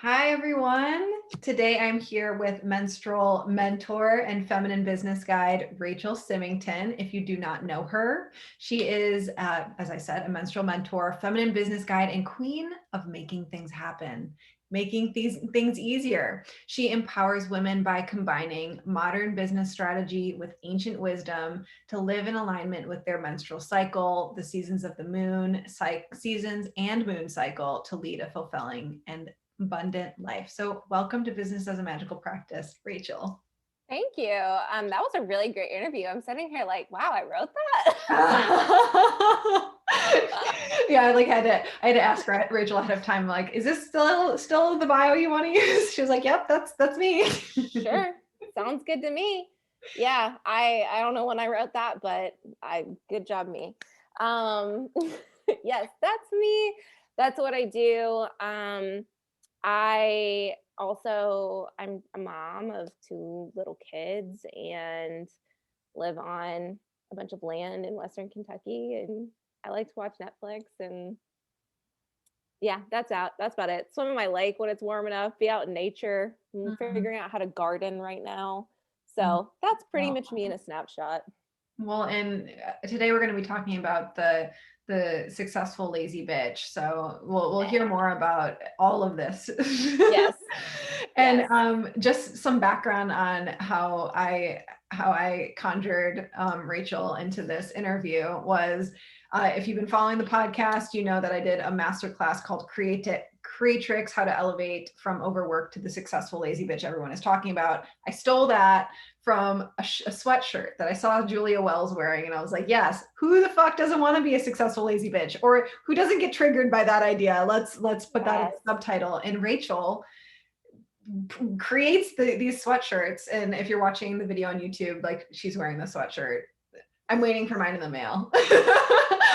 Hi, everyone. Today I'm here with menstrual mentor and feminine business guide, Rachel Symington. If you do not know her, she is, as I said, a menstrual mentor, feminine business guide, and queen of making things happen, making these things easier. She empowers women by combining modern business strategy with ancient wisdom to live in alignment with their menstrual cycle, the seasons of the moon, seasons and moon cycle to lead a fulfilling and abundant life. So welcome to Business as a Magical Practice, Rachel. Thank you. That was a really great interview. I'm sitting here like, wow, I wrote that. Yeah, I had to ask Rachel ahead of time, like, is this still the bio you want to use? She was like, yep, that's me. Sure. Sounds good to me. Yeah, I don't know when I wrote that, but good job me. Um yes, that's me. That's what I do. I'm a mom of two little kids and live on a bunch of land in Western Kentucky, and I like to watch Netflix and yeah, that's about it. Swim in my lake when it's warm enough, be out in nature. I'm Mhm. figuring out how to garden right now. Mhm. So that's pretty Well, much me in a snapshot. and today we're going to be talking about the successful lazy bitch. So we'll hear Yeah. more about all of this. Yes. And Yes. just some background on how I conjured Rachel into this interview was, if you've been following the podcast, you know that I did a masterclass called Creatrix: How to Elevate from Overwork to the Successful Lazy Bitch everyone is talking about. I stole that from a sweatshirt that I saw Julia Wells wearing, and I was like, yes, who the fuck doesn't want to be a successful lazy bitch, or who doesn't get triggered by that idea? Let's put that in Yes. the subtitle. And Rachel creates these sweatshirts, and if you're watching the video on YouTube, like, she's wearing the sweatshirt. I'm waiting for mine in the mail.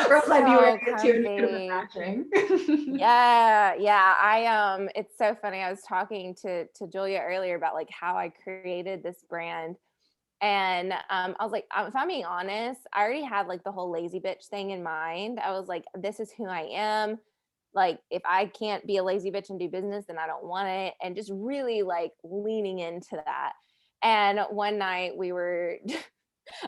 Or else It's I'd be wearing so it too, and it could have comfy. been matching. Yeah, yeah. It's so funny. I was talking to Julia earlier about like how I created this brand. And I was like, if I'm being honest, I already had like the whole lazy bitch thing in mind. I was like, this is who I am. Like, if I can't be a lazy bitch and do business, then I don't want it. And just really like leaning into that. And one night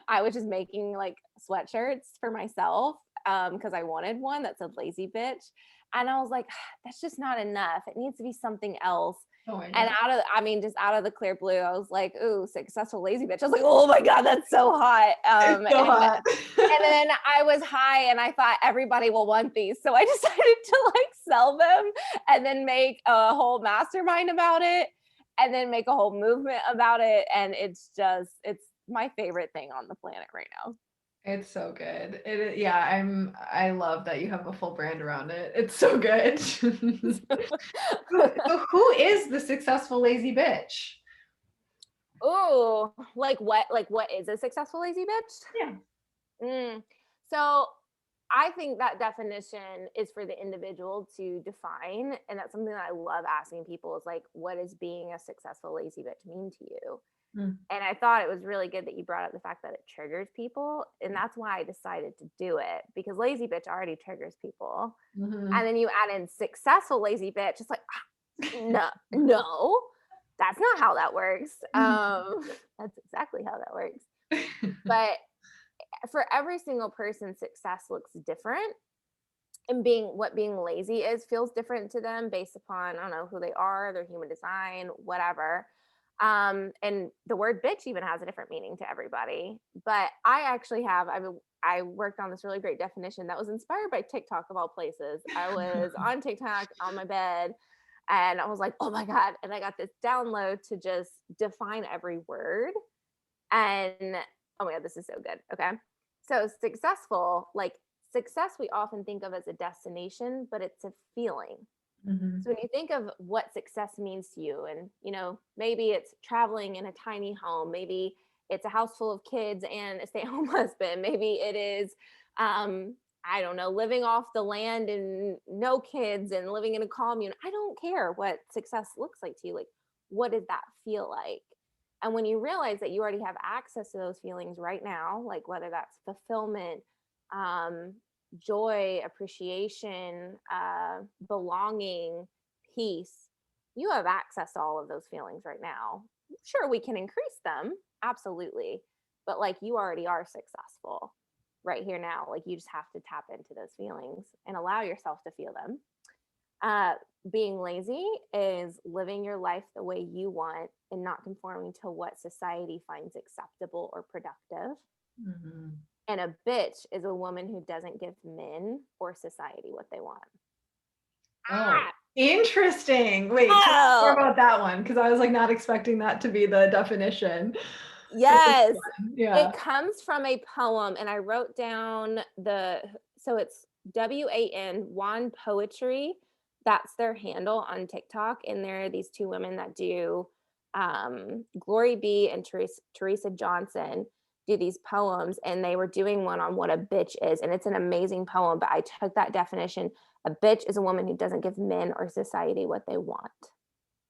I was just making like sweatshirts for myself because I wanted one that said lazy bitch. And I was like, that's just not enough. It needs to be something else. Oh my And god, just out of the clear blue, I was like, ooh, successful lazy bitch. I was like, oh my God, that's so hot. it's so hot. And then I was high and I thought everybody will want these. So I decided to like sell them and then make a whole mastermind about it and then make a whole movement about it. And it's my favorite thing on the planet right now. It's so good. Yeah, I love that you have a full brand around it. It's so good. So who is the successful lazy bitch? Ooh, like what is a successful lazy bitch? Yeah. Mm. So I think that definition is for the individual to define. And that's something that I love asking people is like, what does being a successful lazy bitch mean to you? Mm. And I thought it was really good that you brought up the fact that it triggers people. And that's why I decided to do it because lazy bitch already triggers people. Mhm. And then you add in successful lazy bitch. It's like, no, no, that's not how that works. That's exactly how that works. But for every single person, success looks different. And being lazy is feels different to them based upon, I don't know, who they are, their human design, whatever. And the word bitch even has a different meaning to everybody. But I worked on this really great definition that was inspired by TikTok of all places. I was on TikTok on my bed and I was like, oh my God. And I got this download to just define every word. And oh my God, this is so good. Okay. So successful, like success, we often think of as a destination, but it's a feeling. Mhm. So when you think of what success means to you, and maybe it's traveling in a tiny home, maybe it's a house full of kids and a stay-at-home husband, maybe it is I don't know, living off the land and no kids and living in a commune. I don't care what success looks like to you. Like, what does that feel like? And when you realize that you already have access to those feelings right now, like whether that's fulfillment, um, joy, appreciation, belonging, peace, you have access to all of those feelings right now. Sure, we can increase them, absolutely, but like you already are successful right here now. Like you just have to tap into those feelings and allow yourself to feel them. uh, Being lazy is living your life the way you want and not conforming to what society finds acceptable or productive. Mhm. And a bitch is a woman who doesn't give men or society what they want. Oh, Ah! interesting. Wait, tell me more Oh, about that one because I was like not expecting that to be the definition for this yes. one. Yeah. It comes from a poem, and I wrote down so it's WAN Poetry. That's their handle on TikTok. And there are these two women that do Glory B and Teresa Johnson do these poems, and they were doing one on what a bitch is. And it's an amazing poem, but I took that definition. A bitch is a woman who doesn't give men or society what they want.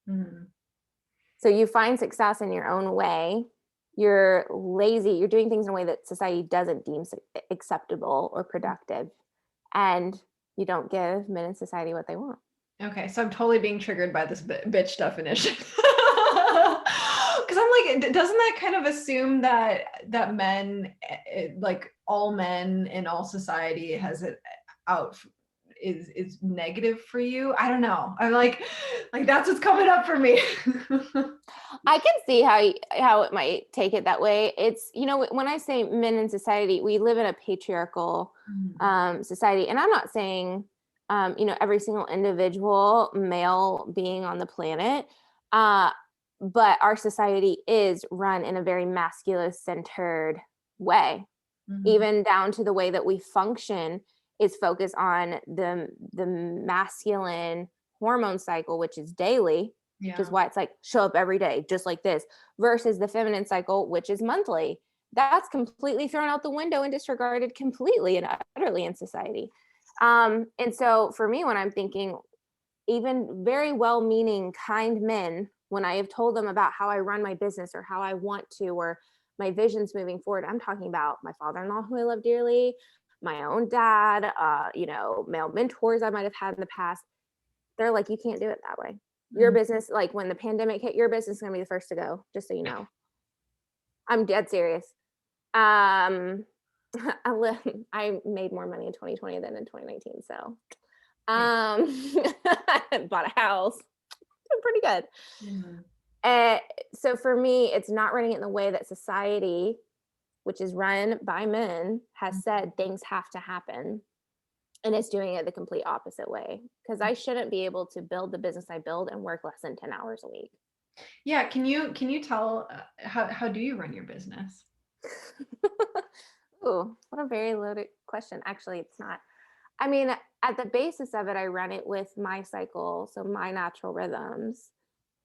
Mhm. So you find success in your own way. You're lazy. You're doing things in a way that society doesn't deem acceptable or productive. And you don't give men in society what they want. Okay, so I'm totally being triggered by this bitch definition. Because I'm like, doesn't that kind of assume that men, like all men in all society, has it out is negative for you? I don't know. I'm like that's what's coming up for me. I can see how it might take it that way. It's, when I say men in society, we live in a patriarchal Mhm. society. And I'm not saying, every single individual male being on the planet, uh, but our society is run in a very masculine centered way, Mhm. even down to the way that we function is focused on the masculine hormone cycle, which is daily, which is Yeah. why it's like show up every day just like this, versus the feminine cycle, which is monthly. That's completely thrown out the window and disregarded completely and utterly in society. And so for me, when I'm thinking, even very well-meaning kind men, when I have told them about how I run my business or how I want to, or my visions moving forward, I'm talking about my father-in-law who I love dearly, my own dad, male mentors I might have had in the past. They're like, you can't do it that way. Your Mhm. business, like when the pandemic hit, your business is going to be the first to go, just so you know. I'm dead serious. Um, I made more money in 2020 than in 2019. So, Yeah. bought a house, doing pretty good. Mhm. Uh, so for me, it's not running it in the way that society, which is run by men, has said things have to happen. And it's doing it the complete opposite way. Because I shouldn't be able to build the business I build and work less than 10 hours a week. Yeah, can you tell how do you run your business? Ooh, what a very loaded question. Actually, it's not. I mean, at the basis of it, I run it with my cycle, so my natural rhythms,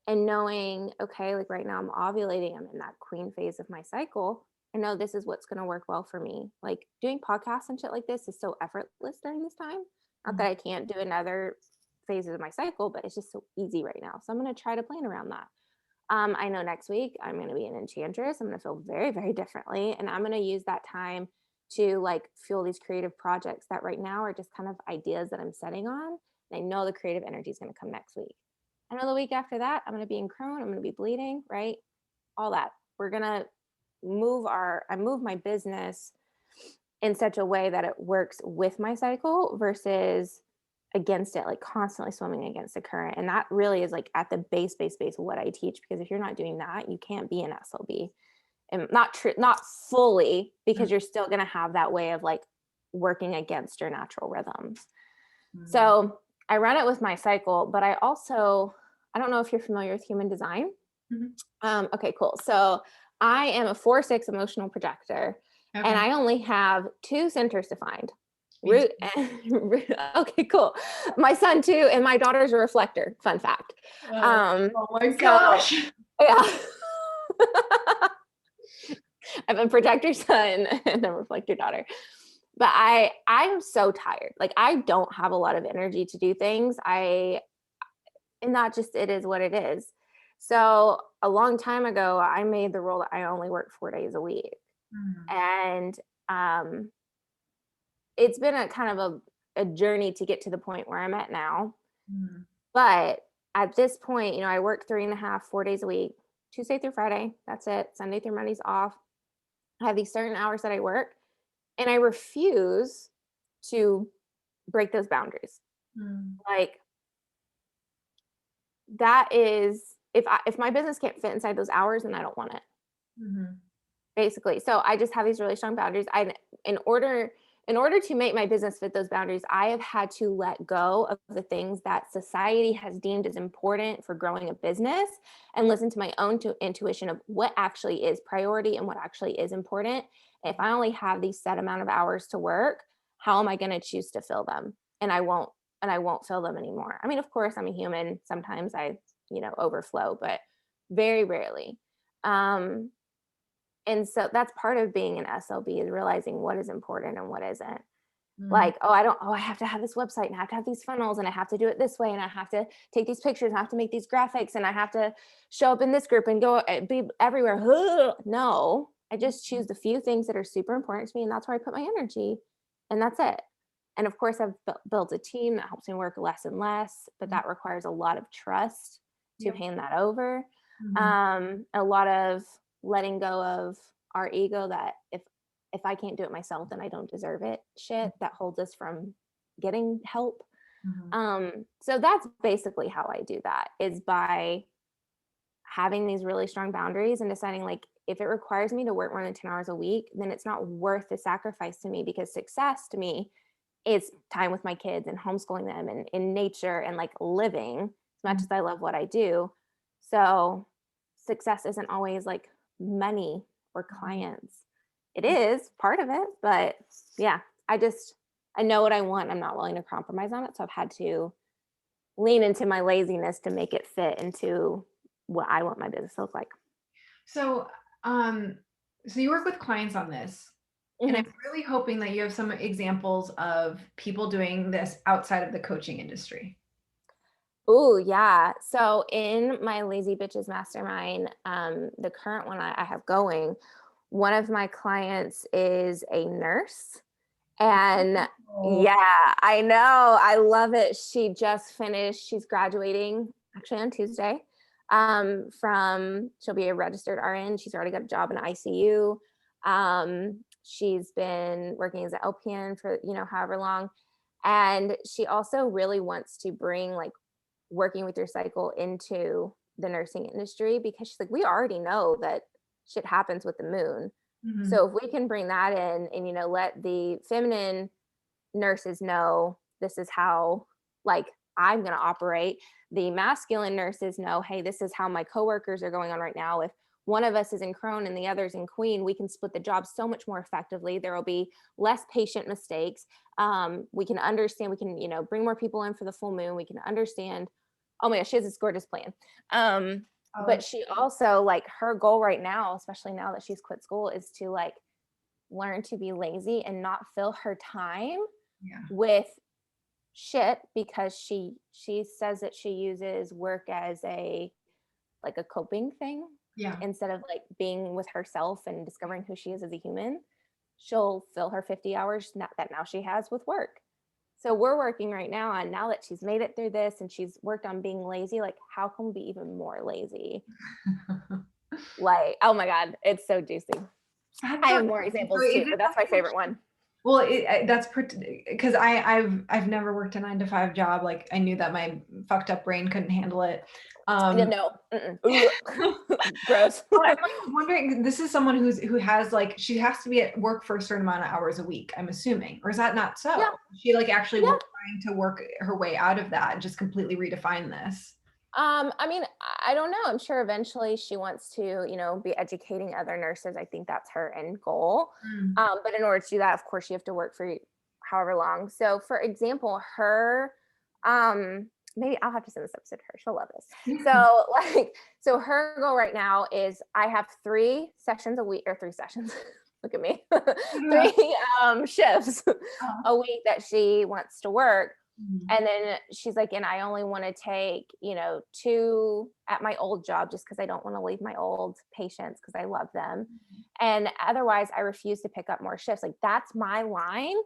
and knowing, okay, like right now I'm ovulating, I'm in that queen phase of my cycle. I know this is what's going to work well for me. Like doing podcasts and shit like this is so effortless during this time. Not that Mhm. I can't do another phases of my cycle, but it's just so easy right now. So I'm going to try to plan around that. I know next week I'm going to be an enchantress. I'm going to feel very, very differently. And I'm going to use that time to like fuel these creative projects that right now are just kind of ideas that I'm setting on. And I know the creative energy is going to come next week. I know the week after that, I'm going to be in crone. I'm going to be bleeding, right? All that. We're going to I move my business in such a way that it works with my cycle versus against it, like constantly swimming against the current. And that really is like at the base of what I teach, because if you're not doing that, you can't be an SLB. And not fully, because you're still going to have that way of like working against your natural rhythms. Mhm. So I run it with my cycle, but I don't know if you're familiar with human design. Mhm. Okay, cool. So I am a 4/6 emotional projector, and Okay. I only have two centers defined. Me Root too. and okay, cool. My son too, and my daughter's a reflector. Fun fact. Um, Oh my so gosh. yeah. I have a projector son and a reflector daughter. But I'm so tired. Like I don't have a lot of energy to do things. And not just it is what it is. So a long time ago, I made the rule that I only work 4 days a week. Mhm. And um, it's been a kind of a journey to get to the point where I'm at now. Mhm. But at this point, I work 3.5, 4 days a week, Tuesday through Friday. That's it. Sunday through Monday's off. I have these certain hours that I work, and I refuse to break those boundaries. Mm, Like, that is, if my business can't fit inside those hours, then I don't want it. mhm, Basically. So I just have these really strong boundaries. In order in order to make my business fit those boundaries, I have had to let go of the things that society has deemed as important for growing a business and listen to my own intuition of what actually is priority and what actually is important. If I only have these set amount of hours to work, how am I going to choose to fill them? And I won't fill them anymore. I mean, of course, I'm a human. Sometimes I, overflow, but very rarely. Um, and so that's part of being an SLB, is realizing what is important and what isn't. mm, Like, I have to have this website and I have to have these funnels and I have to do it this way and I have to take these pictures and I have to make these graphics and I have to show up in this group and go be everywhere. No, I just choose the few things that are super important to me, and that's where I put my energy, and that's it. And of course, I've built a team that helps me work less and less, but mm, that requires a lot of trust to yep, hand that over. mhm, A lot of letting go of our ego, that if I can't do it myself, then I don't deserve it. Shit that holds us from getting help. mhm, So that's basically how I do that, is by having these really strong boundaries and deciding, like, if it requires me to work more than 10 hours a week, then it's not worth the sacrifice to me, because success to me is time with my kids and homeschooling them and in nature and like living, as much mm, as I love what I do. So success isn't always like money or mhm. clients. It is part of it, but yeah, I know what I want. I'm not willing to compromise on it. So I've had to lean into my laziness to make it fit into what I want my business to look like. So, um, so you work with clients on this, and I'm Mhm. really hoping that you have some examples of people doing this outside of the coaching industry. Oh, yeah. So in my Lazy Bitches Mastermind, the current one I have going, one of my clients is a nurse. And Oh, yeah, I know. I love it. She just finished, she's graduating actually on Tuesday. She'll be a registered RN. She's already got a job in ICU. She's been working as an LPN for, however long. And she also really wants to bring like working with your cycle into the nursing industry, because she's like, we already know that shit happens with the moon. mhm, So if we can bring that in and, let the feminine nurses know this is how, like, I'm going to operate, the masculine nurses know, hey, this is how my coworkers are going on right now. If one of us is in crone and the other's in queen, we can split the job so much more effectively. There will be less patient mistakes. We can understand, we can, bring more people in for the full moon. We can understand. Oh my gosh, she has this gorgeous plan. oh, But she also, like, her goal right now, especially now that she's quit school, is to like learn to be lazy and not fill her time yeah, with shit, because she says that she uses work as a, like, a coping thing, yeah. instead of like being with herself and discovering who she is as a human. She'll fill her 50 hours that now she has with work. So we're working right now on, now that she's made it through this and she's worked on being lazy, like, how can we be even more lazy? Like, oh my god, it's so juicy. That's I so have more interesting. So examples too, is but it that's my something favorite one. well, that's because I've never worked a 9 to 5 job. Like I knew that my fucked up brain couldn't handle it. Yeah, Um, no. Gross. but I'm like wondering, this is someone who has like she has to be at work for a certain amount of hours a week, I'm assuming, or is that not Yeah, so? She like actually yeah. trying to work her way out of that and just completely redefine this. I mean, I don't know. I'm sure eventually she wants to, be educating other nurses. I think that's her end goal. Mm. But in order to do that, of course, you have to work for however long. So, for example, maybe I'll have to send this episode to her. She'll love this. So, like, so her goal right now is, I have 3 sessions a week, or 3 sessions. Look at me, Yeah. 3 shifts Uh, a week that she wants to work. mhm. And then she's like, and I only want to take, 2 at my old job, just because I don't want to leave my old patients, because I love them. And otherwise, I refuse to pick up more shifts. Like, that's my line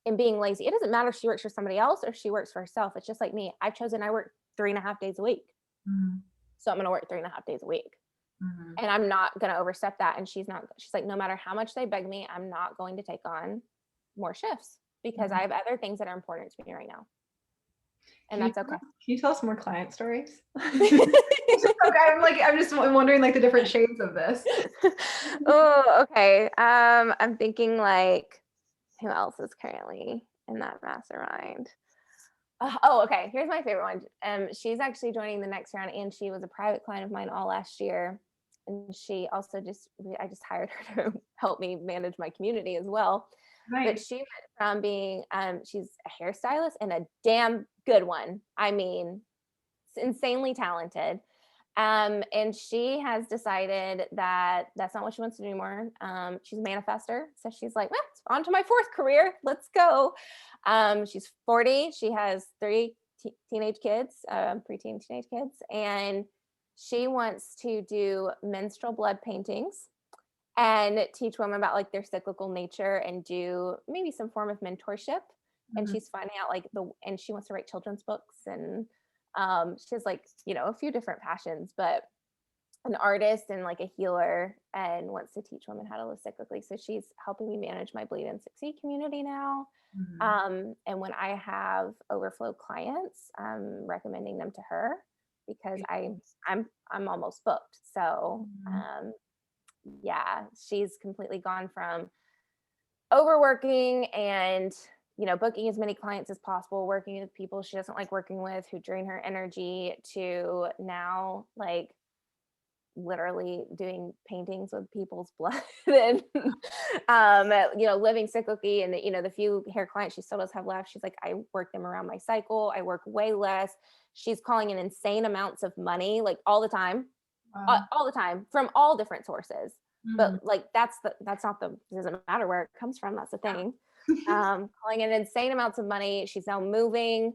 in being lazy. It doesn't matter if she works for somebody else or if she works for herself. It's just like me. I work 3.5 days a week. Mhm. So I'm going to work 3.5 days a week. Mhm. And I'm not going to overstep that. And she's like, no matter how much they beg me, I'm not going to take on more shifts because I Mhm. have other things that are important to me right now. And Can you that's okay. can you tell us more client stories? It's just okay, I'm just wondering like the different shades of this. Oh, okay. I'm thinking like, who else is currently in that mastermind? Oh, okay. Here's my favorite one. She's actually joining the next round, and she was a private client of mine all last year. And she also I just hired her to help me manage my community as well. But Nice. she went from being, she's a hairstylist and a damn good one. I mean, insanely talented. And she has decided that that's not what she wants to do anymore. She's a manifester. So she's like, well, it's on to my fourth career. Let's go. She's 40. She has three teenage kids, preteen teenage kids. And she wants to do menstrual blood paintings and teach women about like their cyclical nature and do maybe some form of mentorship. And Mhm. she's finding out and she wants to write children's books, and she has like, a few different passions, but an artist and like a healer, and wants to teach women how to live cyclically. So she's helping me manage my Bleed and Succeed community now. Mhm. And when I have overflow clients, I'm recommending them to her because I'm almost booked. So Mhm. yeah, she's completely gone from overworking and booking as many clients as possible, working with people she doesn't like working with who drain her energy, to now like literally doing paintings with people's blood and living cyclically. And the few hair clients she still does have left, she's like, I work them around my cycle, I work way less. She's calling in insane amounts of money like Wow. all the time from all different sources. Mhm. But like that's not the doesn't matter where it comes from. That's the thing. Yeah. Calling in insane amounts of money. She's now moving.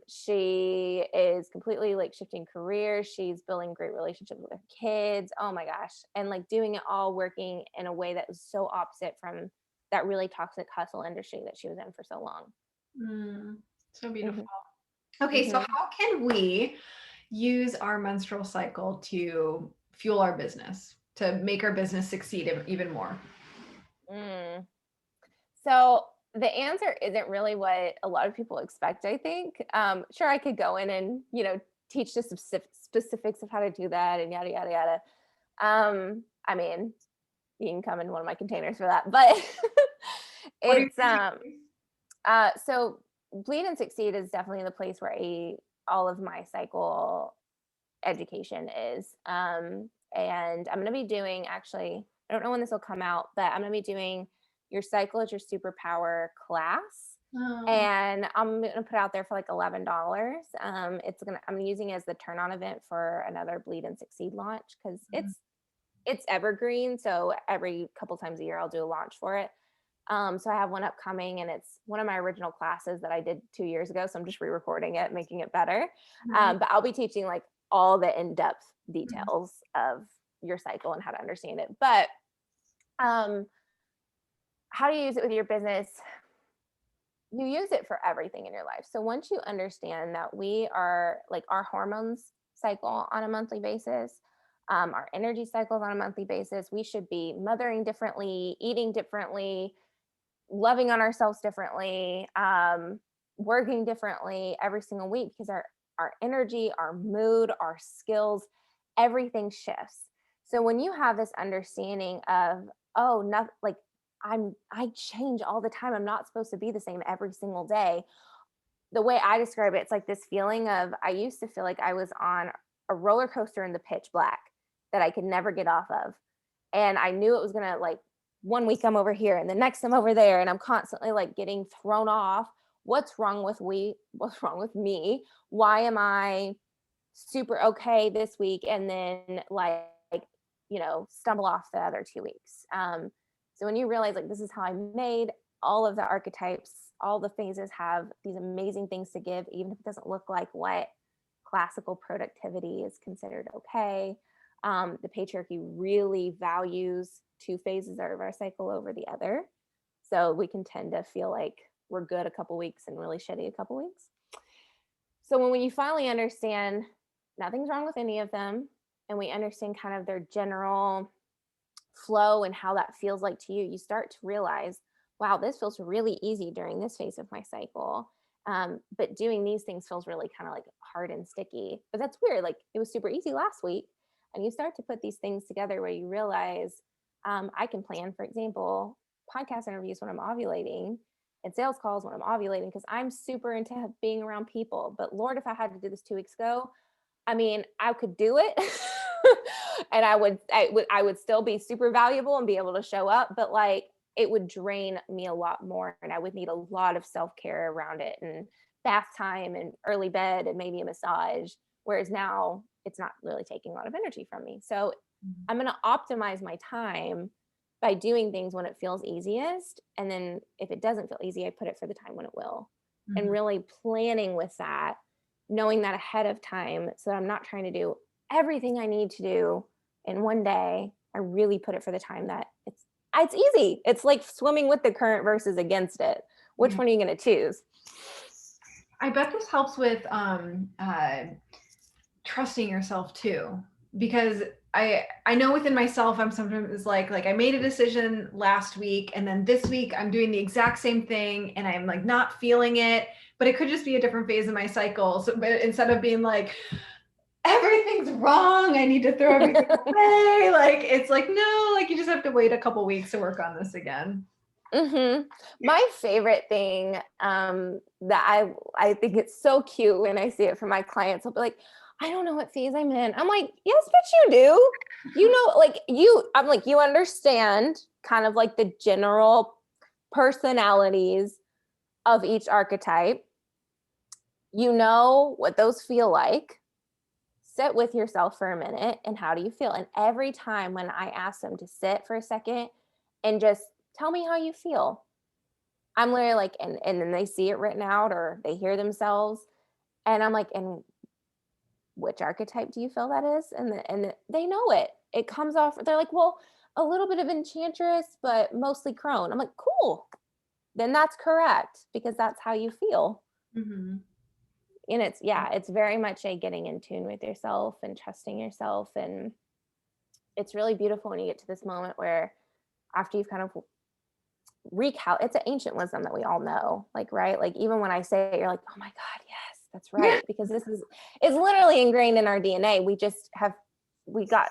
She is completely like shifting careers. She's building great relationships with her kids. Oh my gosh. And like doing it all working in a way that was so opposite from that really toxic hustle industry that she was in for so long. Mm. So beautiful. Hmm. Okay, so Hmm. how can we use our menstrual cycle to fuel our business, to make our business succeed even more? Mm. So the answer isn't really what a lot of people expect, I think. Sure, I could go in and, teach the specifics of how to do that and yada, yada, yada. I mean, you can come in one of my containers for that. But What are it's, your so Bleed and Succeed is definitely the place where all of my cycle education is. And I'm going to be doing, actually, I don't know when this will come out, but I'm going to be doing Your Cycle is Your Superpower class. Oh. And I'm going to put out there for like $11. I'm using it as the turn on event for another Bleed and Succeed launch because Mhm. it's evergreen. So every couple times a year, I'll do a launch for it. So I have one upcoming, and it's one of my original classes that I did 2 years ago. So I'm just re-recording it, making it better. Nice. But I'll be teaching like all the in-depth Mhm. details of your cycle and how to understand it. But um, how do you use it with your business? You use it for everything in your life. So once you understand that we are like our hormones cycle on a monthly basis, our energy cycles on a monthly basis, we should be mothering differently, eating differently, loving on ourselves differently, working differently every single week because our energy, our mood, our skills, everything shifts. So when you have this understanding of, oh, not like I change all the time. I'm not supposed to be the same every single day. The way I describe it, it's like this feeling of I used to feel like I was on a roller coaster in the pitch black that I could never get off of. And I knew it was gonna like one week I'm over here and the next I'm over there, and I'm constantly like getting thrown off. What's wrong with what's wrong with me? Why am I super okay this week and then like stumble off the other 2 weeks? So when you realize like this is how I'm made, all of the archetypes, all the phases have these amazing things to give, even if it doesn't look like what classical productivity is considered okay. The patriarchy really values two phases of our cycle over the other. So we can tend to feel like we're good a couple weeks and really shitty a couple weeks. So when you finally understand nothing's wrong with any of them, and we understand kind of their general flow and how that feels like to you, you start to realize, wow, this feels really easy during this phase of my cycle. But doing these things feels really kind of like hard and sticky. But that's weird. Like it was super easy last week. And you start to put these things together where you realize I can plan, for example, podcast interviews when I'm ovulating and sales calls when I'm ovulating because I'm super into being around people. But Lord, if I had to do this 2 weeks ago, I mean, I could do it and I would still be super valuable and be able to show up, but like it would drain me a lot more and I would need a lot of self-care around it and bath time and early bed and maybe a massage. Whereas now it's not really taking a lot of energy from me. So I'm going to optimize my time by doing things when it feels easiest. And then if it doesn't feel easy, I put it for the time when it will. And Mhm. really planning with that, knowing that ahead of time so that I'm not trying to do everything I need to do in one day. I really put it for the time that it's easy. It's like swimming with the current versus against it. Which Yeah. one are you going to choose? I bet this helps with trusting yourself too, because I know within myself I'm sometimes like I made a decision last week and then this week I'm doing the exact same thing and I'm like not feeling it, but it could just be a different phase of my cycle. So but instead of being like everything's wrong, I need to throw everything away, like it's like no, like you just have to wait a couple weeks to work on this again. My favorite thing that I think it's so cute when I see it from my clients. They'll be like, I don't know what phase I'm in. I'm like, yes, but you do. You know, like I'm like, you understand kind of like the general personalities of each archetype. You know what those feel like. Sit with yourself for a minute and how do you feel? And every time when I ask them to sit for a second and just tell me how you feel, I'm literally like, and then they see it written out or they hear themselves. And I'm like, and which archetype do you feel that is? And they know it. It comes off. They're like, well, a little bit of enchantress, but mostly crone. I'm like, cool. Then that's correct because that's how you feel. Mm-hmm. And it's very much a getting in tune with yourself and trusting yourself. And it's really beautiful when you get to this moment where after you've kind of it's an ancient wisdom that we all know, like, right? Like even when I say it, you're like, oh my God, yes, that's right. Because it's literally ingrained in our DNA. We got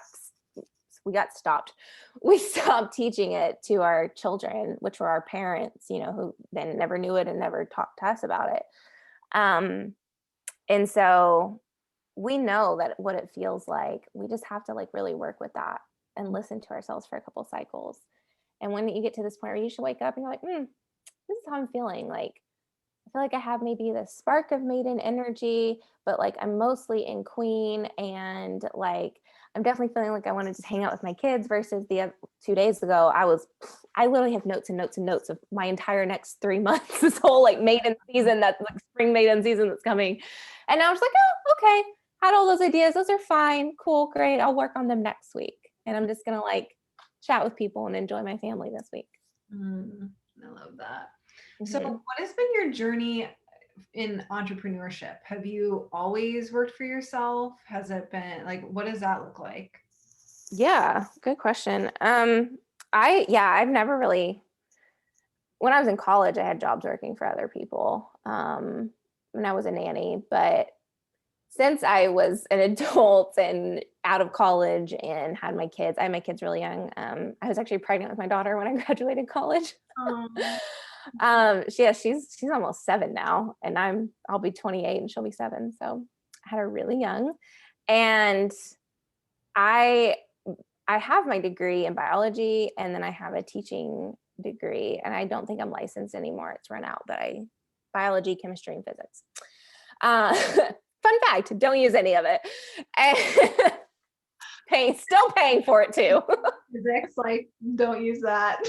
stopped. We stopped teaching it to our children, which were our parents, who then never knew it and never talked to us about it. And so we know that what it feels like. We just have to like really work with that and listen to ourselves for a couple cycles. And when you get to this point where you should wake up and you're like, this is how I'm feeling. Like, I feel like I have maybe the spark of maiden energy, but like I'm mostly in queen. And like, I'm definitely feeling like I want to just hang out with my kids versus the 2 days ago. I literally have notes and notes and notes of my entire next 3 months, this whole like maiden season, that's like spring maiden season that's coming. And now I'm just like, oh, okay. Had all those ideas. Those are fine. Cool. Great. I'll work on them next week. And I'm just going to like chat with people and enjoy my family this week. I love that. So Mm-hmm. what has been your journey in entrepreneurship? Have you always worked for yourself? Has it been like, what does that look like? Yeah, good question. I've never really, when I was in college, I had jobs working for other people. When I was a nanny, but since I was an adult and out of college and had my kids, I had my kids really young. I was actually pregnant with my daughter when I graduated college. Um, She's almost 7 now, and I'll be 28 and she'll be 7. So I had her really young, and I have my degree in biology, and then I have a teaching degree, and I don't think I'm licensed anymore. It's run out, but biology, chemistry, and physics. Fun fact, don't use any of it. And still paying for it too. physics, like, don't use that.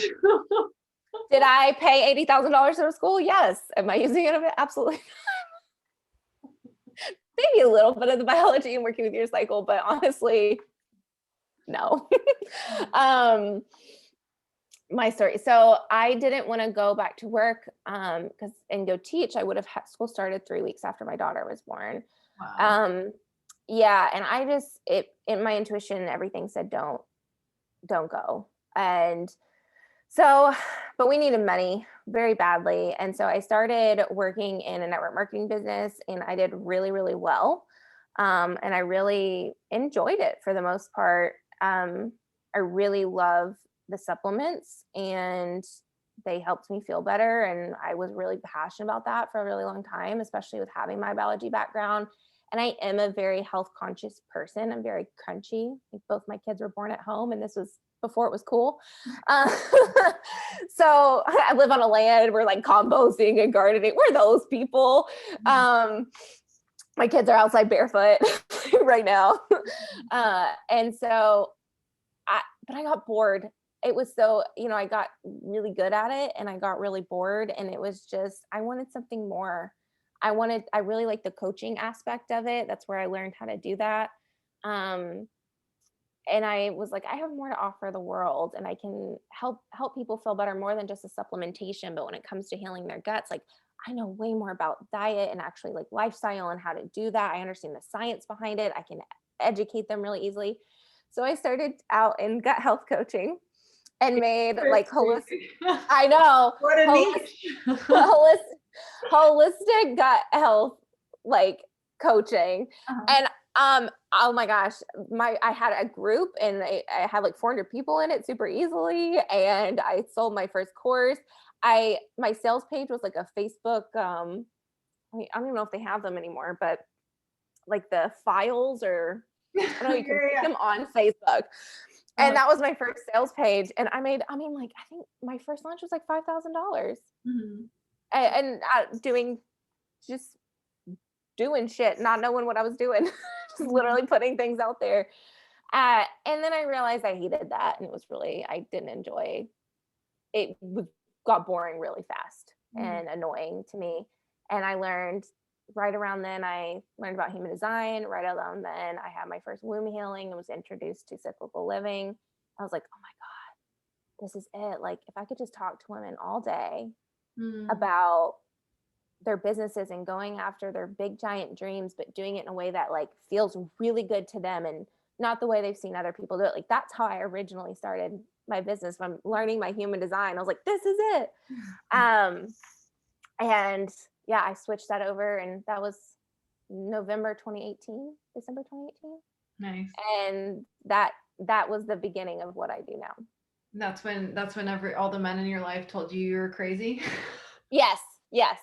Did I pay $80,000 to a school? Yes. Am I using it? Absolutely. Maybe a little bit of the biology and working with your cycle, but honestly, no. My story. So I didn't want to go back to work and go teach. I would have had school started 3 weeks after my daughter was born. Wow. Yeah, and I just in my intuition, everything said don't go. And so, but we needed money very badly. And so I started working in a network marketing business and I did really, really well. And I really enjoyed it for the most part. I really love the supplements and they helped me feel better. And I was really passionate about that for a really long time, especially with having my biology background. And I am a very health conscious person. I'm very crunchy. Like both my kids were born at home, and this was before it was cool. Uh, so I live on a land. We're like composting and gardening. We're those people. My kids are outside barefoot right now. And so but I got bored. It was so, I got really good at it and I got really bored. And it was just, I wanted something more. I really like the coaching aspect of it. That's where I learned how to do that. Um, and I was like, I have more to offer the world and I can help people feel better more than just a supplementation. But when it comes to healing their guts, like I know way more about diet and actually like lifestyle and how to do that. I understand the science behind it. I can educate them really easily. So I started out in gut health coaching and made like holistic, I know, What a niche. holistic, holistic gut health like coaching. Uh-huh. And oh my gosh, I had a group and I had like 400 people in it super easily, and I sold my first course. My sales page was like a Facebook I don't even know if they have them anymore, but like the files, or I don't know, you can pick Yeah. them on Facebook. And that was my first sales page. And like, I think my first launch was like $5,000. Mhm. And doing, just doing shit, not knowing what I was doing, just Mhm. literally putting things out there. And then I realized I hated that. And it was really, I didn't enjoy it. Got boring really fast Mhm. and annoying to me. And I learned right around then, I learned about human design. Right around then, I had my first womb healing and was introduced to cyclical living. I was like, oh my God, this is it. Like, if I could just talk to women all day Mhm. about their businesses and going after their big giant dreams, but doing it in a way that like feels really good to them and not the way they've seen other people do it. Like that's how I originally started my business, from learning my human design. I was like, this is it. Um, and yeah, I switched that over, and that was November 2018, December 2018. Nice. And that was the beginning of what I do now. That's when all the men in your life told you were crazy. Yes, yes.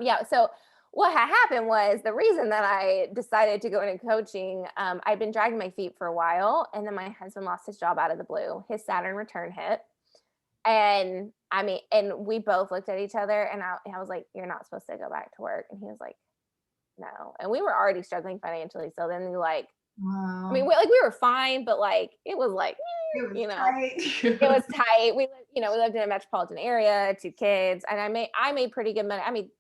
Yeah. So what had happened was, the reason that I decided to go into coaching, I'd been dragging my feet for a while, and then my husband lost his job out of the blue. His Saturn return hit. And and we both looked at each other, and I was like, you're not supposed to go back to work. And he was like, no. And we were already struggling financially. So then Wow. we were fine, but like, it was like, It was you know, it tight. was tight. We lived in a metropolitan area, 2 kids, and I made pretty good money. I made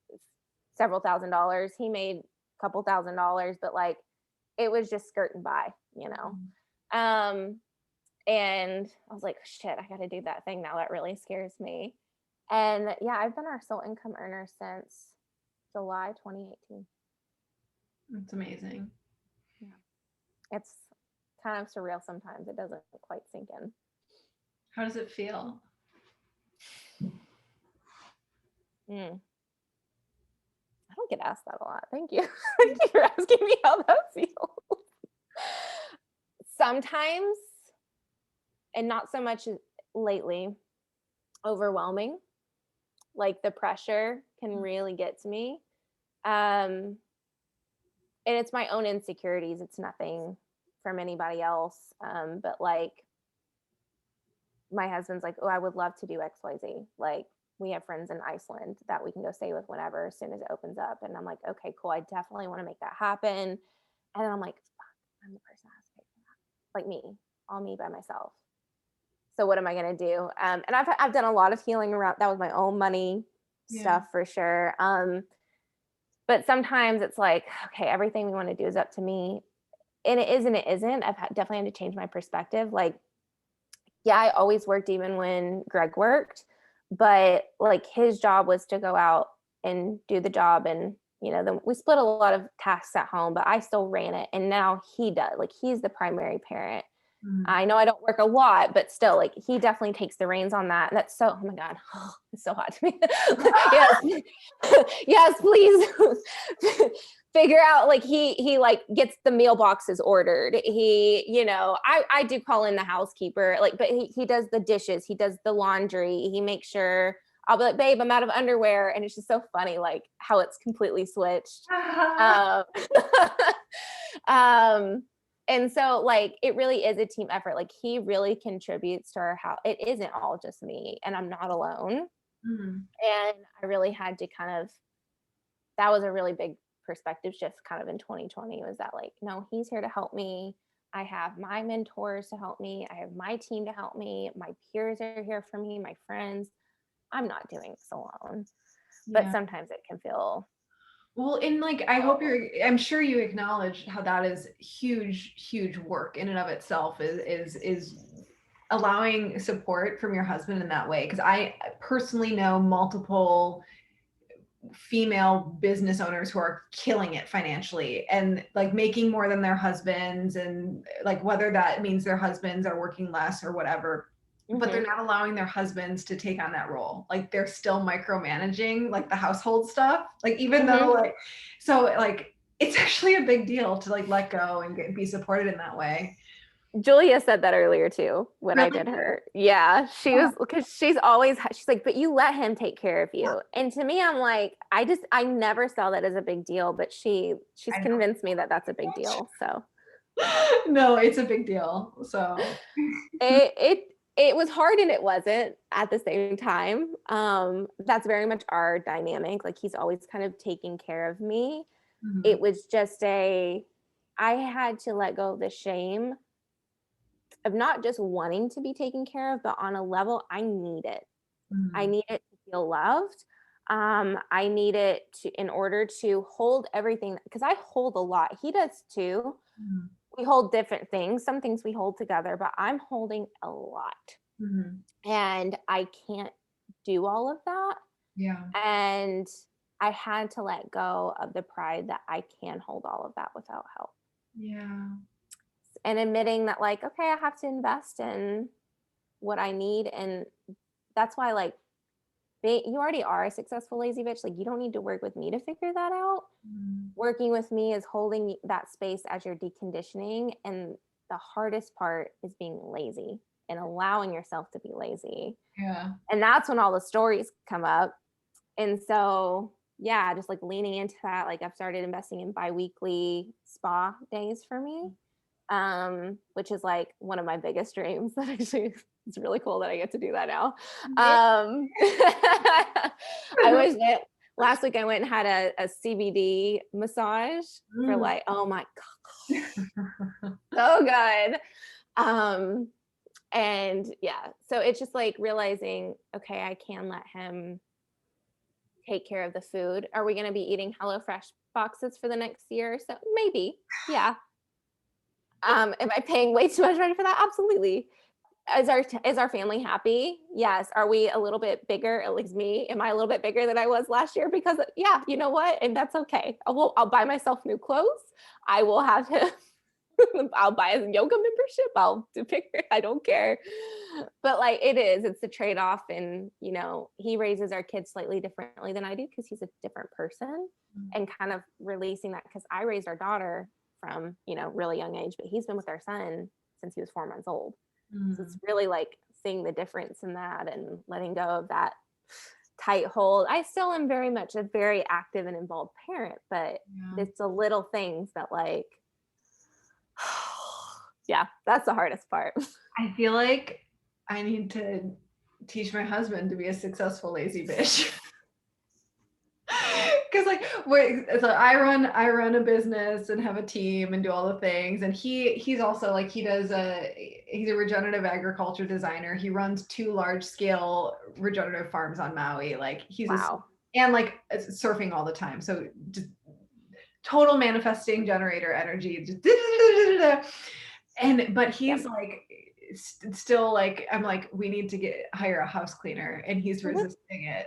several $1,000s. He made a couple $1,000s, but like, it was just skirting by, you know. Um, and I was like, shit, I got to do that thing now. That really scares me. And yeah, I've been our sole income earner since July 2018. That's amazing. Yeah, it's kind of surreal sometimes. It doesn't quite sink in. How does it feel? Mm. I don't get asked that a lot. Thank you. Thank you for asking me how that feels. Sometimes, and not so much lately, overwhelming. Like the pressure can really get to me. Um, and it's my own insecurities. It's nothing from anybody else. But like, my husband's like, oh, I would love to do XYZ. Like, we have friends in Iceland that we can go stay with whenever, as soon as it opens up. And I'm like, okay, cool. I definitely want to make that happen. And then I'm like, fuck, I'm the person that has to pay for that. Like me, all me by myself. So what am I going to do? And I've done a lot of healing around that with my own money Yeah. stuff for sure. But sometimes it's like, okay, everything we want to do is up to me. And it is and it isn't. Definitely had to change my perspective. Like, yeah, I always worked even when Greg worked, but like his job was to go out and do the job and we split a lot of tasks at home, but I still ran it. And now he does, like, he's the primary parent. Mhm. I know I don't work a lot, but still, like, he definitely takes the reins on that. That's so, oh my God, it's so hot to me. Yes. Yes, please. Figure out, like, he like gets the meal boxes ordered. I do call in the housekeeper, like, but he does the dishes, he does the laundry, he makes sure. I'll be like, babe, I'm out of underwear. And it's just so funny, like, how it's completely switched. Um, um, and so, like, it really is a team effort. Like, he really contributes to our house. It isn't all just me, and I'm not alone. Mhm. And I really had to that was a really big perspective shift kind of in 2020, was that, like, no, he's here to help me. I have my mentors to help me. I have my team to help me. My peers are here for me, my friends. I'm not doing this alone. But Yeah. sometimes it can feel, Well, and like, I'm sure you acknowledge how that is huge, huge work in and of itself, is allowing support from your husband in that way. Cause I personally know multiple female business owners who are killing it financially and like making more than their husbands, and like whether that means their husbands are working less or whatever, but they're mhm, not allowing their husbands to take on that role. Like they're still micromanaging like the household stuff, like even though mhm. like, so like it's actually a big deal to like let go and be supported in that way. Julia said that earlier too when I Really? did her. Yeah, she was, because she's like, but you let him take care of you. And to me, I'm like, I never saw that as a big deal, but she's I convinced me that that's a big deal. So know. No, it's a big deal. So it was hard and it wasn't at the same time. That's very much our dynamic. Like, he's always kind of taking care of me. It mhm, was just I had to let go of the shame of not just wanting to be taken care of, but on a level, I need it. I mhm, need it to feel loved. I need it to, in order to hold everything, because I hold a lot. He does too. mhm, We hold different things. Some things we hold together, but I'm holding a lot. mhm. And I can't do all of that. Yeah. And I had to let go of the pride that I can hold all of that without help. Yeah. And admitting that, like, okay, I have to invest in what I need. And that's why, like, you already are a successful lazy bitch. Like, you don't need to work with me to figure that out. Mhm. Working with me is holding that space as you're deconditioning. And the hardest part is being lazy and allowing yourself to be lazy. Yeah. And that's when all the stories come up. And so, yeah, just like leaning into that, like, I've started investing in biweekly spa days for me, which is like one of my biggest dreams. That actually, it's really cool that I get to do that now. Yeah. I wish that last week I went and had a CBD massage for, Mm. like, oh my God, so good. Um, and yeah, so it's just like realizing, okay, I can let him take care of the food. Are we going to be eating HelloFresh boxes for the next year? So maybe, yeah. Am I paying way too much money for that? Absolutely. Is our family happy? Yes. Are we a little bit bigger? At least me. Am I a little bit bigger than I was last year? Because yeah, you know what? And that's okay. I'll buy myself new clothes. I will have him. I'll buy a yoga membership. I'll do picture. I don't care. But like, it's a trade-off. And he raises our kids slightly differently than I do, because he's a different person. And kind of releasing that, because I raised our daughter from really young age, but he's been with our son since he was 4 months old. So it's Mm. really like seeing the difference in that and letting go of that tight hold. I still am very much a very active and involved parent, but Yeah. it's the little things that, like, yeah, that's the hardest part. I feel like I need to teach my husband to be a successful lazy bitch. Cause like wait, so I run a business and have a team and do all the things. And he's also like he's a regenerative agriculture designer. He runs 2 large-scale regenerative farms on Maui. Like Wow. and like surfing all the time. So just total manifesting generator energy. Just but he's Yep. like still like, I'm like, we need to hire a house cleaner, and he's Mhm. resisting it.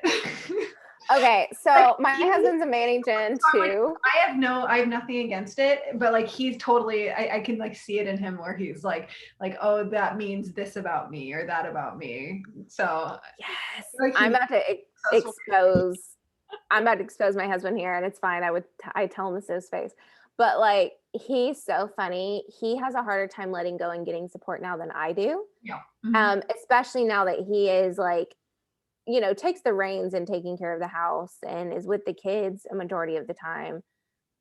Okay, Like, so my husband's a Mannington I'm like, too. I have nothing against it, but like he's totally, I can like see it in him where he's oh, that means this about me or that about me. So Yes, like I'm he's about to successful. expose. I'm about to expose my husband here, and it's fine. I tell him this to his face, but like he's so funny. He has a harder time letting go and getting support now than I do. Yeah. Mhm. Especially now that he is like, takes the reins and taking care of the house and is with the kids a majority of the time.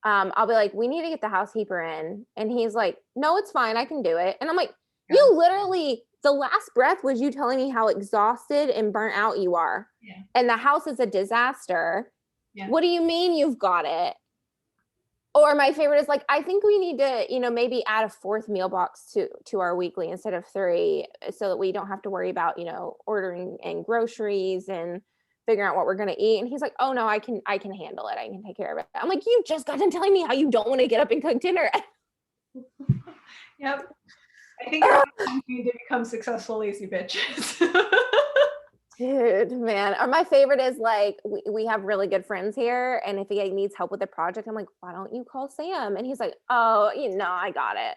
I'll be like, we need to get the housekeeper in. And he's like, no, it's fine. I can do it. And I'm like, Yeah. you literally, the last breath was you telling me how exhausted and burnt out you are. Yeah. And the house is a disaster. Yeah. What do you mean you've got it? Or my favorite is like, I think we need to, maybe add a fourth meal box to our weekly instead of 3, so that we don't have to worry about, ordering and groceries and figuring out what we're going to eat. And he's like, oh no, I can handle it. I can take care of it. I'm like, you just got done telling me how you don't want to get up and cook dinner. Yep. I think everyone needs to become successful lazy bitches. Dude, man. Or my favorite is like, we have really good friends here. And if he needs help with a project, I'm like, why don't you call Sam? And he's like, oh, I got it.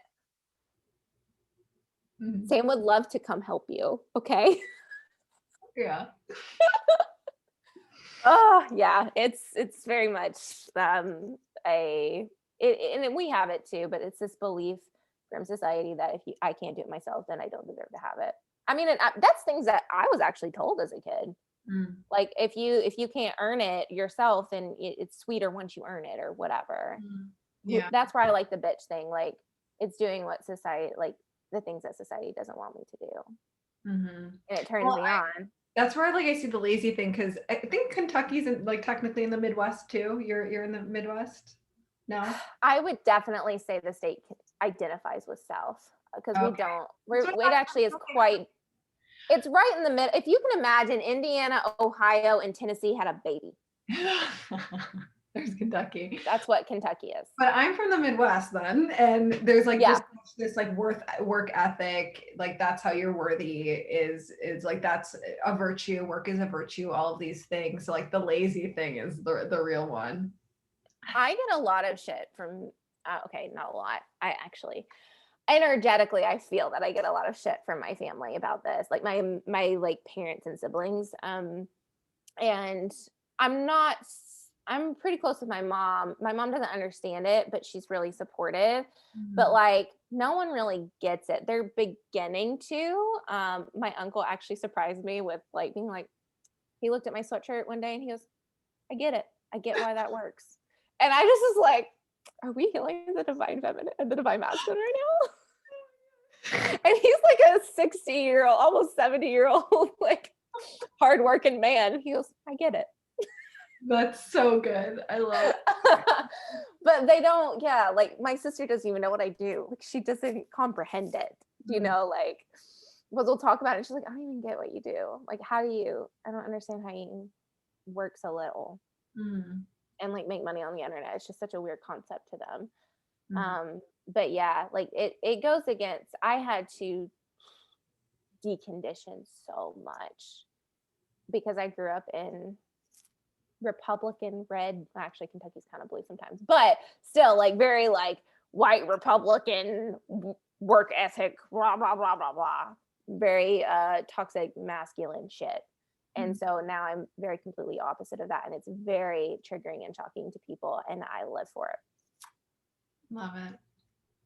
Mhm. Sam would love to come help you. Okay. Yeah. Oh yeah, it's very much and we have it too, but it's this belief from society that if I can't do it myself, then I don't deserve to have it. I mean, and that's things that I was actually told as a kid. Mm. Like if you can't earn it yourself, then it's sweeter once you earn it or whatever. Mm. Yeah. That's where I like the bitch thing. Like it's doing what society, like the things that society doesn't want me to do, Mm-hmm. and it turns Well, me on. that's where I see the lazy thing, because I think Kentucky's technically in the Midwest too. You're in the Midwest? No? I would definitely say the state identifies with South, because we Okay. don't. So It actually is quite. It's right in the mid. If you can imagine, Indiana, Ohio, and Tennessee had a baby. There's Kentucky. That's what Kentucky is. But I'm from the Midwest then, and there's Yeah. this work ethic, like that's how you're worthy is like that's a virtue. Work is a virtue. All of these things. So like the lazy thing is the real one. I get a lot of shit from. Okay, not a lot. I actually, energetically, I feel that I get a lot of shit from my family about this, like my like parents and siblings. And I'm not. I'm pretty close with my mom. My mom doesn't understand it, but she's really supportive. But like, no one really gets it. They're beginning to. My uncle actually surprised me with like being like, he looked at my sweatshirt one day and he goes, "I get it. I get why that works." And I just was like, "Are we healing the divine feminine and the divine masculine right now?" And he's like a 60-year-old, almost 70-year-old, like hardworking man. He goes, "I get it." That's so good. I love it. But they don't, yeah, like my sister doesn't even know what I do. Like she doesn't comprehend it, like because we'll talk about it. She's like, "I don't even get what you do. Like, I don't understand how you work so little Mm. and like make money on the internet." It's just such a weird concept to them. Mm. But yeah, like it goes against, I had to decondition so much because I grew up in Republican red. Actually, Kentucky's kind of blue sometimes, but still like very like white Republican work ethic, blah blah blah blah blah. Very toxic masculine shit. And so now I'm very completely opposite of that, and it's very triggering and shocking to people, and I live for it. Love it.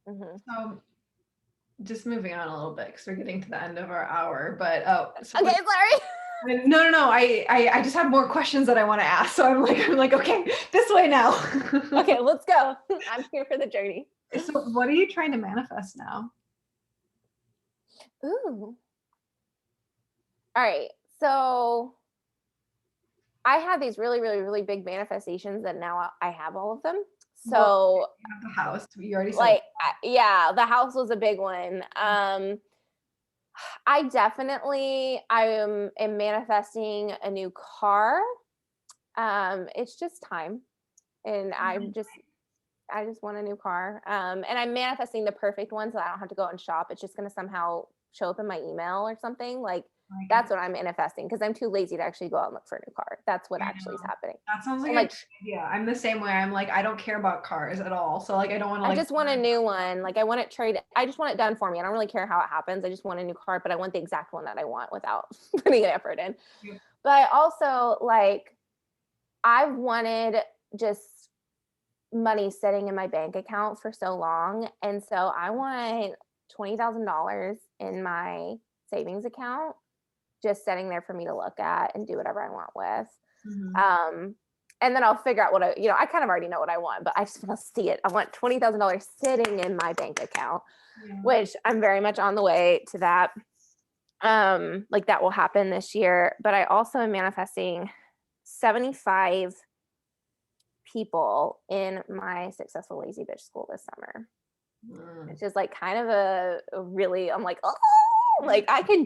Mm-hmm. So just moving on a little bit because we're getting to the end of our hour, but so Okay, sorry. no, I just have more questions that I want to ask, so I'm like okay, this way now. Okay, let's go. I'm here for the journey. So what are you trying to manifest now? Ooh. All right. So I had these really, really, really big manifestations that now I have all of them. So well, you have the house. You already said like, yeah, the house was a big one. I am manifesting a new car. It's just time. And I just want a new car. And I'm manifesting the perfect one so I don't have to go and shop. It's just going to somehow show up in my email or something. Like That's what I'm manifesting, because I'm too lazy to actually go out and look for a new car. That's what I actually is know. happening. That sounds like I'm a like, good idea. I'm the same way. I'm like, I don't care about cars at all. So like, I don't want to I like, just want a new one. Like, I want it traded. I just want it done for me. I don't really care how it happens. I just want a new car, but I want the exact one that I want without putting effort in. Yeah. But I also like, I've wanted just money sitting in my bank account for so long. And so I want $20,000 in my savings account, just sitting there for me to look at and do whatever I want with. Mhm. Um, and then I'll figure out what I kind of already know what I want, but I just want to see it. I want $20,000 sitting in my bank account, Yeah. which I'm very much on the way to that. Like that will happen this year, but I also am manifesting 75 people in my Successful Lazy Bitch School this summer. Mm. Which is like kind of a really, I'm like, oh, like I can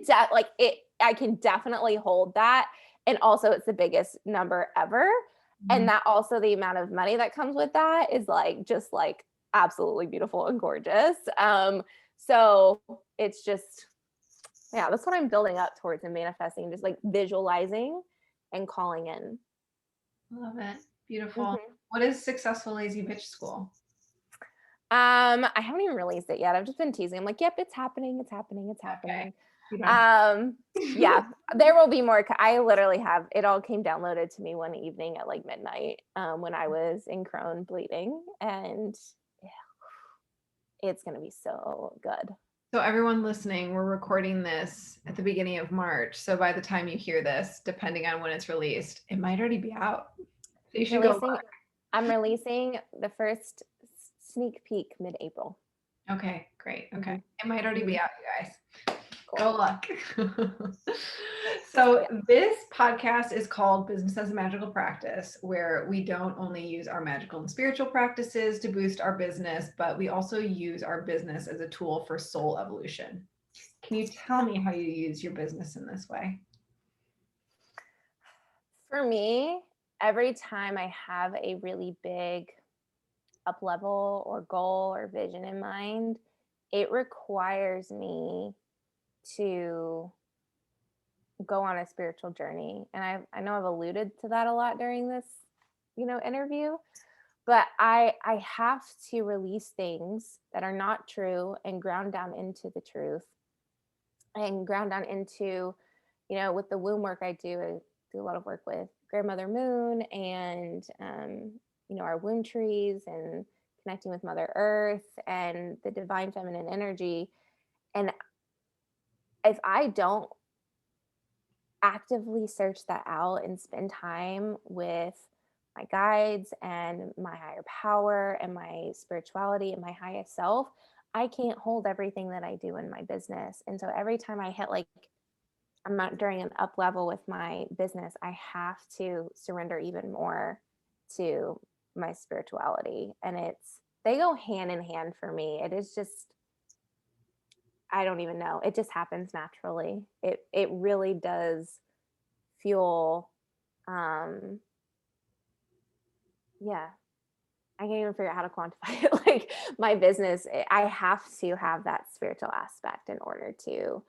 definitely hold that. And also it's the biggest number ever. Mhm. And that also the amount of money that comes with that is like just like absolutely beautiful and gorgeous. So it's just, yeah, that's what I'm building up towards and manifesting, just like visualizing and calling in. Love it. Beautiful. Mhm. What is Successful Lazy Bitch School? I haven't even released it yet. I've just been teasing. I'm like, yep, it's happening. It's happening. It's happening. You don't. Yeah, there will be more. I literally have it all came downloaded to me one evening at like midnight when I was in Crohn bleeding, and yeah, it's gonna be so good. So everyone listening, we're recording this at the beginning of March. So by the time you hear this, depending on when it's released, it might already be out. So you should go look. I'm releasing the first sneak peek mid-April. Okay, great. Okay. Mhm. It might already be Mhm. out, you guys. Cool. Go look. So this podcast is called Business as a Magical Practice, where we don't only use our magical and spiritual practices to boost our business, but we also use our business as a tool for soul evolution. Can you tell me how you use your business in this way? For me, every time I have a really big up level or goal or vision in mind, it requires me to go on a spiritual journey. And I know I've alluded to that a lot during this, interview, but I have to release things that are not true and ground down into the truth and ground down into, with the womb work I do a lot of work with grandmother moon and our womb trees and connecting with mother earth and the divine feminine energy. And if I don't actively search that out and spend time with my guides and my higher power and my spirituality and my highest self, I can't hold everything that I do in my business. And so every time I hit like I'm not during an up level with my business, I have to surrender even more to my spirituality. And they go hand in hand for me. It is just, I don't even know. It just happens naturally. It really does fuel, um, yeah, I can't even figure out how to quantify it. Like my business, I have to have that spiritual aspect in order to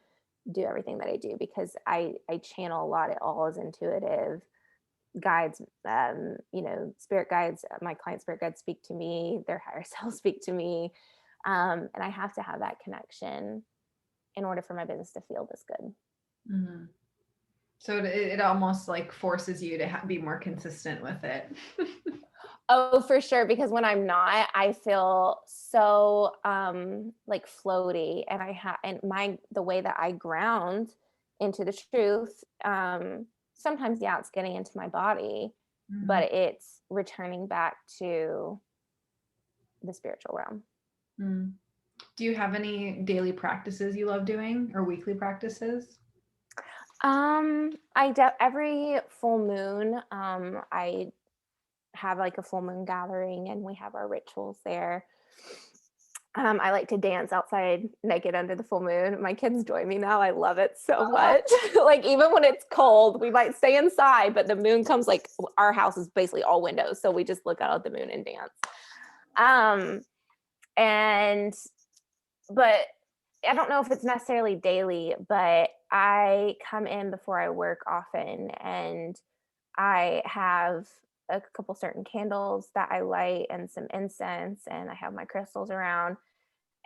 do everything that I do, because I channel a lot. It all is intuitive. Guides, spirit guides, my client spirit guides speak to me, their higher selves speak to me. And I have to have that connection in order for my business to feel this good. Mm-hmm. So it almost like forces you to be more consistent with it. Oh, for sure. Because when I'm not, I feel so like floaty, and the way that I ground into the truth, sometimes, yeah, it's getting into my body, but it's returning back to the spiritual realm. Mm. Do you have any daily practices you love doing or weekly practices? Every full moon, I have like a full moon gathering and we have our rituals there. I like to dance outside naked under the full moon. My kids join me now. I love it so much. Like even when it's cold, we might stay inside, but the moon comes, like our house is basically all windows. So we just look out at the moon and dance. But I don't know if it's necessarily daily, but I come in before I work often, and I have a couple certain candles that I light and some incense, and I have my crystals around.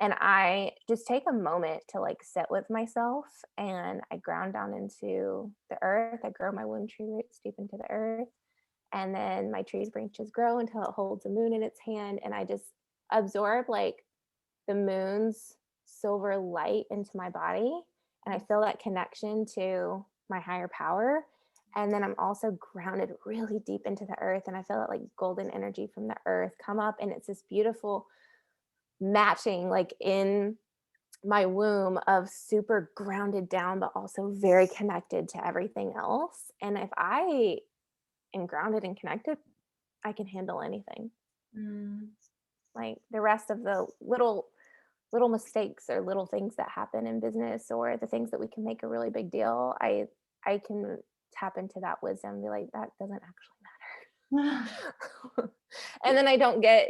And I just take a moment to like sit with myself, and I ground down into the earth. I grow my womb tree roots deep into the earth. And then my tree's branches grow until it holds a moon in its hand. And I just absorb like the moon's silver light into my body. And I feel that connection to my higher power. And then I'm also grounded really deep into the earth. And I feel that like golden energy from the earth come up. And it's this beautiful matching, like in my womb, of super grounded down, but also very connected to everything else. And if I am grounded and connected, I can handle anything. Mm. Like the rest of the little mistakes or little things that happen in business, or the things that we can make a really big deal, I can tap into that wisdom and be like, that doesn't actually matter. And then I don't get,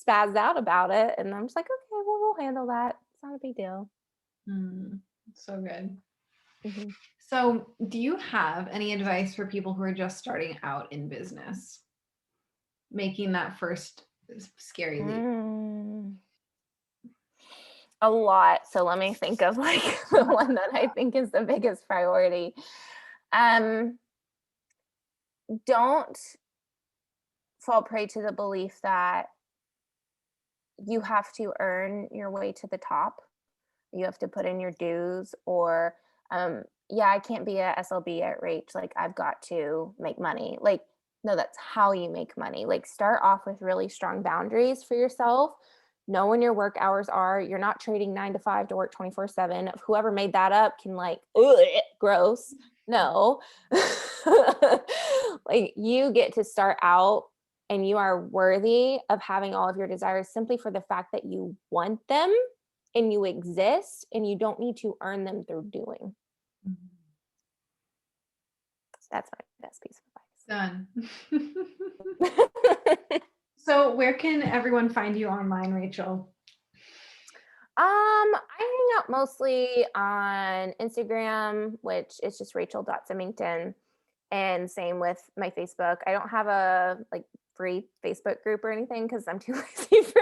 spazzed out about it. And I'm just like, okay, well, we'll handle that. It's not a big deal. So good. Mm-hmm. So do you have any advice for people who are just starting out in business, making that first scary leap? A lot. So let me think of like the one that I think is the biggest priority. Don't fall prey to the belief that you have to earn your way to the top. You have to put in your dues, or I can't be a SLB at Rach. Like, I've got to make money. Like, no, that's how you make money. Like, start off with really strong boundaries for yourself. Know when your work hours are. You're not trading 9 to 5 to work 24/7. Whoever made that up can like, ugh, gross. No. Like, you get to start out, and you are worthy of having all of your desires simply for the fact that you want them and you exist, and you don't need to earn them through doing. That's my best piece of advice. Done. So where can everyone find you online, Rachel? I hang out mostly on Instagram, which is just rachel.symington, and same with my Facebook. I don't have a like free Facebook group or anything because I'm too lazy for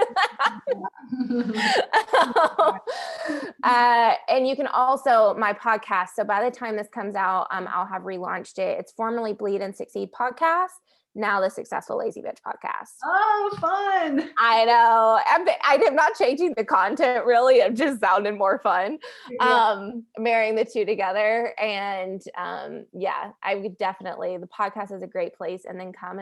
that. And you can also, my podcast. So by the time this comes out, I'll have relaunched it. It's formerly Bleed and Succeed podcast, now the Successful Lazy Bitch podcast. Oh, fun. I know. I'm not changing the content really. It just sounded more fun. Yeah. Marrying the two together. And I would definitely, the podcast is a great place. And then come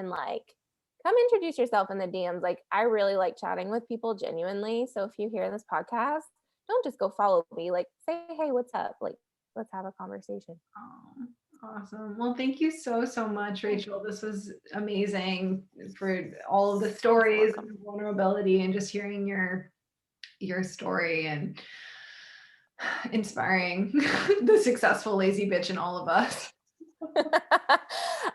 introduce yourself in the DMs. Like, I really like chatting with people genuinely. So if you hear this podcast, don't just go follow me. Like, say, hey, what's up? Like, let's have a conversation. Oh, awesome. Well, thank you so much, Rachel. This was amazing for all of the stories and vulnerability, and just hearing your story and inspiring the successful lazy bitch in all of us.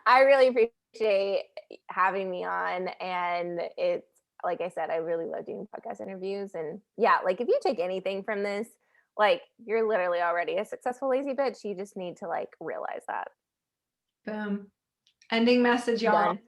I really appreciate having me on, and it's, like I said, I really love doing podcast interviews. And like, if you take anything from this, like, you're literally already a successful lazy bitch. You just need to like realize that. Boom. Ending message, y'all.